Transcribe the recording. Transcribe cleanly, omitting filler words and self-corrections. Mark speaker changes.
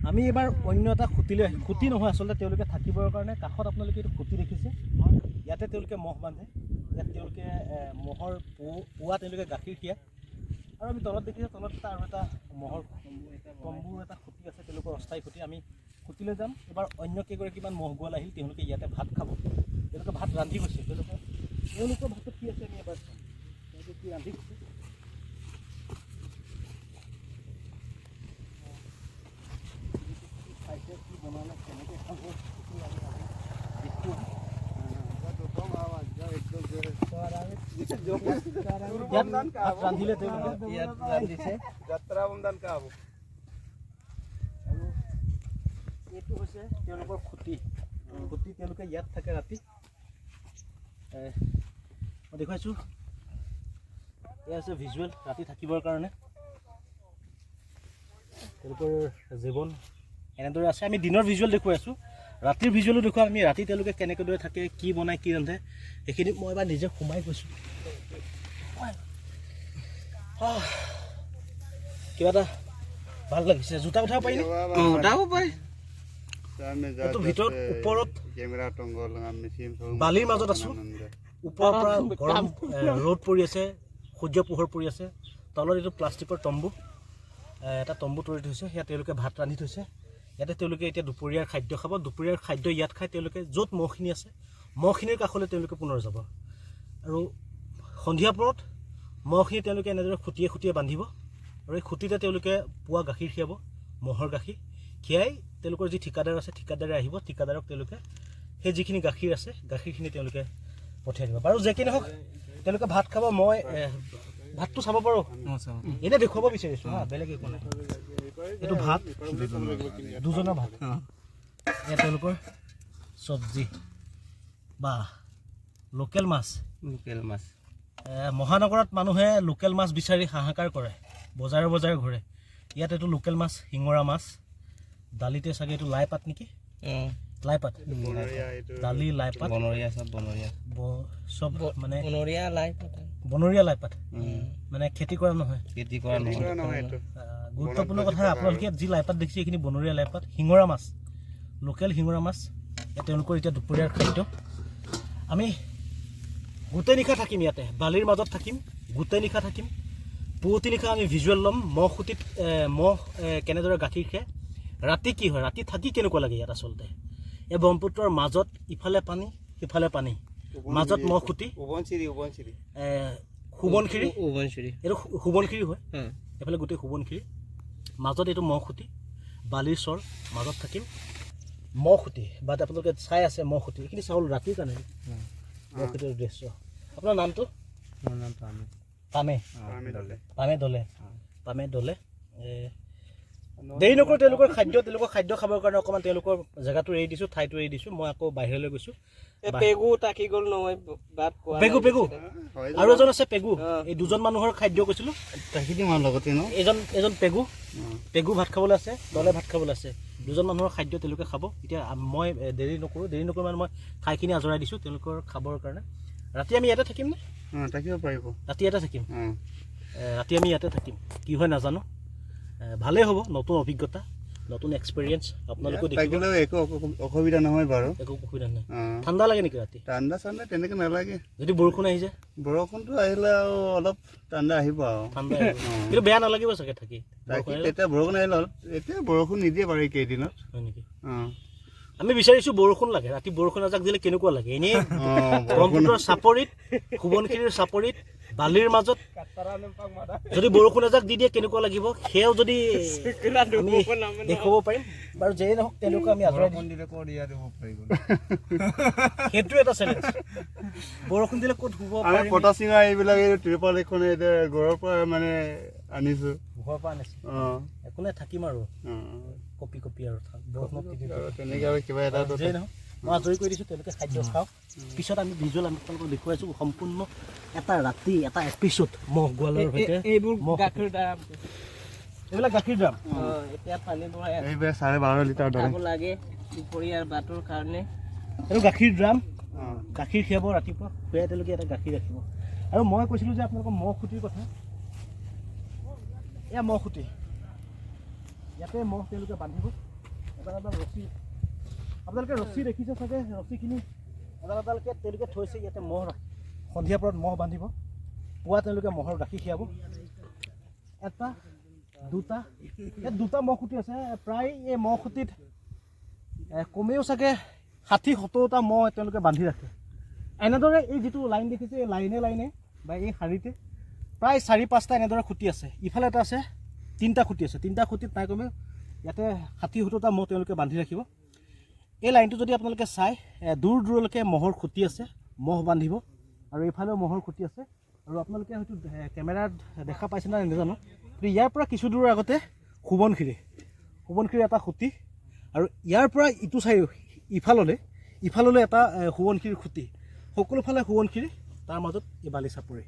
Speaker 1: আমি এবাৰ অন্য এটা খুঁটি নহয় আচলতে তেওঁলোকে থাকিবৰ কাৰণে কাষত আপোনালোকে এইটো খুঁটি দেখিছে ইয়াতে তেওঁলোকে মহ বান্ধে ইয়াত তেওঁলোকে মহৰ পুৱা তেওঁলোকে গাখীৰ খীয়ায় আৰু আমি তলত দেখিছোঁ তলত আৰু এটা মহৰ তম্বুৰ এটা খুঁটি আছে তেওঁলোকৰ অস্থায়ী খুঁটি আমি খুঁটিলৈ যাম এবাৰ অন্য কেইগৰাকীমান মহ গোৱাল আহিল তেওঁলোকে ইয়াতে ভাত খাব তেওঁলোকে ভাত ৰান্ধি গৈছে তেওঁলোকৰ ভাতত কি আছে আমি এবাৰ চাম তেওঁলোকে কি ৰান্ধি গৈছে কি বনালে কেনেকৈ খাব ৰান্ধিলে তেওঁলোকে ইয়াত ৰান্ধিছে যাত্ৰা বন্ধন কা হ'ব আৰু এইটো হৈছে তেওঁলোকৰ খুঁটি তেওঁলোকে ইয়াত থাকে ৰাতি মই দেখুৱাইছোঁ এয়া আছে ভিজুৱেল ৰাতি থাকিবৰ কাৰণে তেওঁলোকৰ জীৱন এনেদৰে আছে আমি দিনৰ ভিজুৱেল দেখুৱাই আছোঁ ৰাতিৰ ভিজুৱেলো দেখুৱাম আমি ৰাতি তেওঁলোকে কেনেকৈ থাকে কি বনায় কি ৰান্ধে সেইখিনি মই এবাৰ নিজে সোমাই গৈছোঁ কিবা এটা ভাল লাগিছে জোতা উঠাব পাৰি উঠাব পাৰি এইটো ভিতৰত ওপৰত বালিৰ মাজত আছোঁ ওপৰৰ পৰা গৰম ৰ'দ পৰি আছে সূৰ্য পোহৰ পৰি আছে তলত এইটো প্লাষ্টিকৰ তম্বু এটা তম্বু তৰি থৈছে সেয়া তেওঁলোকে ভাত ৰান্ধি থৈছে ইয়াতে তেওঁলোকে এতিয়া দুপৰীয়াৰ খাদ্য খাব দুপৰীয়াৰ খাদ্য ইয়াত খাই তেওঁলোকে য'ত মহখিনি আছে মহখিনিৰ কাষলৈ তেওঁলোকে পুনৰ যাব আৰু সন্ধিয়া পৰত মহখিনি তেওঁলোকে এনেদৰে খুঁটিয়ে খুঁটিয়ে বান্ধিব আৰু এই খুঁটিতে তেওঁলোকে পুৱা গাখীৰ খীৰাব মহৰ গাখীৰ খীৰাই তেওঁলোকৰ যি ঠিকাদাৰ আছে ঠিকাদাৰে আহিব ঠিকাদাৰক তেওঁলোকে সেই যিখিনি গাখীৰ আছে গাখীৰখিনি তেওঁলোকে পঠিয়াই দিব বাৰু যে কি নহওক তেওঁলোকে ভাত খাব মই ভাতটো চাব পাৰোঁ এনেই দেখুৱাব বিচাৰিছোঁ বেলেগ একো নাই এইটো ভাত দুজনৰ ভাত এয়া তেওঁলোকৰ চব্জি বা লোকেল মাছ মহানগৰত মানুহে লোকেল মাছ বিচাৰি হাহাকাৰ কৰে বজাৰে বজাৰে ঘূৰে ইয়াত এইটো লোকেল মাছ শিঙৰা মাছ দালিতে চাগে এইটো লাই পাত নেকি লাই পাত দালি লাই পাত চব মানে বনৰীয়া লাই পাত মানে খেতি কৰা নহয় গুৰুত্বপূৰ্ণ কথা আপোনালোকে যি লাই পাত দেখিছে এইখিনি বনৰীয়া লাই পাত শিঙৰা মাছ লোকেল শিঙৰা মাছ তেওঁলোকৰ এতিয়া দুপৰীয়াৰ খাদ্য আমি গোটেই নিশা থাকিম ইয়াতে বালিৰ মাজত থাকিম গোটেই নিশা থাকিম পুৱতি নিশা আমি ভিজুৱেল ল'ম মহ খুঁটিত মহ কেনেদৰে গাখীৰ খায় ৰাতি কি হয় ৰাতি থাকি কেনেকুৱা লাগে ইয়াত আচলতে এই ব্ৰহ্মপুত্ৰৰ মাজত ইফালে পানী সিফালে পানী মাজত মহ খুঁটি সোৱণশিৰি এইটো সোৱণশিৰি হয় এইফালে গোটেই সোৱণশিৰি মাজত এইটো মহ খুঁটি বালিৰ চৰ মাজত থাকিম মহ খুঁটি বা আপোনালোকে চাই আছে মহ খুঁটি এইখিনি চাউল ৰাতিৰ কাৰণে মহ খুঁটিৰ দৃশ্য আপোনাৰ নামটো পামে দলে দেৰি নকৰোঁ তেওঁলোকৰ খাদ্য খাবৰ কাৰণে অকণমান তেওঁলোকৰ জেগাটো এৰি দিছোঁ ঠাইটো এৰি দিছোঁ মই আকৌ বাহিৰলৈ গৈছোঁ পেগু আৰু এজন আছে পেগু এই দুজন মানুহৰ খাদ্য কৈছিলোঁ এজন পেগু ভাত খাবলৈ আছে দলে ভাত খাবলৈ আছে দুজন মানুহৰ খাদ্য তেওঁলোকে খাব এতিয়া মই দেৰি নকৰোঁ মানে মই ঠাইখিনি আজৰাই দিছোঁ তেওঁলোকৰ খাবৰ কাৰণে ৰাতি আমি ইয়াতে থাকিম নে থাকিব পাৰিব ৰাতি ইয়াতে থাকিম ৰাতি আমি ইয়াতে থাকিম কি হয় নাজানো ভালেই হ'ব নতুন অভিজ্ঞতা নতুন এক্সপেৰিয়েঞ্চ আপোনালোকেও দেখিব একো অসুবিধা নহয় বাৰু একো অসুবিধা নাই ঠাণ্ডা লাগে নেকি ৰাতি ঠাণ্ডা তেনেকৈ নালাগে যদি বৰষুণ আহি যায় বৰষুণটো আহিলে আৰু অলপ ঠাণ্ডা আহিব আৰু কিন্তু বেয়া নালাগিব চাগে থাকি তেতিয়া বৰষুণ আহিলে এতিয়া বৰষুণ নিদিয়ে বাৰু কেইদিনত হয় নেকি আমি বিচাৰিছোঁ বৰষুণ লাগে ৰাতি বৰষুণ এজাক দিলে কেনেকুৱা লাগে এনেই ব্ৰহ্মপুত্ৰৰ চাপৰিত সোৱণশিৰিৰ চাপৰিত বালিৰ মাজত যদি বৰষুণ এজাক দি দিয়ে কেনেকুৱা লাগিব সেয়াও যদি আমি দেখুৱাব পাৰিম বাৰু যেই নহওক তেওঁলোকে আমি আঁতৰাই সেইটো এটা চেলেঞ্জ বৰষুণ দিলে ক'ত শুব পাৰিম পটাচিঙা এইবিলাক ত্ৰিপাল এখন ঘৰৰ পৰা মানে আনিছোঁ ঘৰৰ পৰা আনিছোঁ একো নাই থাকিম আৰু কপি আৰু তেনেকৈ আৰু কিবা এটা যেই নহওক মই আজৰি কৰি দিছোঁ তেওঁলোকে খাদ্য খাওক পিছত আমি ভিজুৱেল আমি তেওঁলোকক দেখুৱাইছোঁ সম্পূৰ্ণ এটা ৰাতি এটা এপিছ'ড মহ গোৱালৰ সৈতে এইবিলাক গাখীৰ ড্ৰাম এতিয়া পানী বঢ়াই 12.5 লিটাৰ লাগে দুপৰীয়াৰ বাটৰ কাৰণে এইটো গাখীৰ ড্ৰাম গাখীৰ খীৰাব ৰাতিপুৱা খুৱাই তেওঁলোকে এটা গাখীৰ ৰাখিব আৰু মই কৈছিলোঁ যে আপোনালোকৰ মহ খুঁটিৰ কথা এয়া মহ খুঁটি ইয়াতে মহ তেওঁলোকে বান্ধিব এডাল ৰছী আপোনালোকে ৰছী দেখিছে চাগে ৰছীখিনি এডালকে তেওঁলোকে থৈছে ইয়াতে মহ সন্ধিয়া পৰত মহ বান্ধিব পুৱা তেওঁলোকে মহৰ গাখীৰ খীৰাব এটা দুটা ইয়াত দুটা মহ খুঁটি আছে প্ৰায় এই মহ খুঁটিত কমেও চাগে ৬০-৭০টা মহ তেওঁলোকে বান্ধি ৰাখে এনেদৰে এই যিটো লাইন দেখিছে এই লাইনে বা এই শাৰীতে প্ৰায় ৪-৫টা এনেদৰে খুঁটি আছে ইফালে এটা আছে ৩টা খুঁটি আছে ৩টা খুঁটিত নাই কমেও ইয়াতে ৬০-৭০টা মহ তেওঁলোকে বান্ধি ৰাখিব এই লাইনটো যদি আপোনালোকে চাই দূৰ দূৰলৈকে মহৰ খুঁটি আছে মহ বান্ধিব আৰু এইফালেও মহৰ খুঁটি আছে আৰু আপোনালোকে হয়তো কেমেৰাত দেখা পাইছে না নাজানো কিন্তু ইয়াৰ পৰা কিছু দূৰৰ আগতে সোৱণশিৰি এটা খুঁটি আৰু ইয়াৰ পৰা ইটো চাই ইফাললৈ এটা সোৱণশিৰিৰ খুঁটি সকলোফালে সোৱণশিৰি তাৰ মাজত এই বালিচাপৰি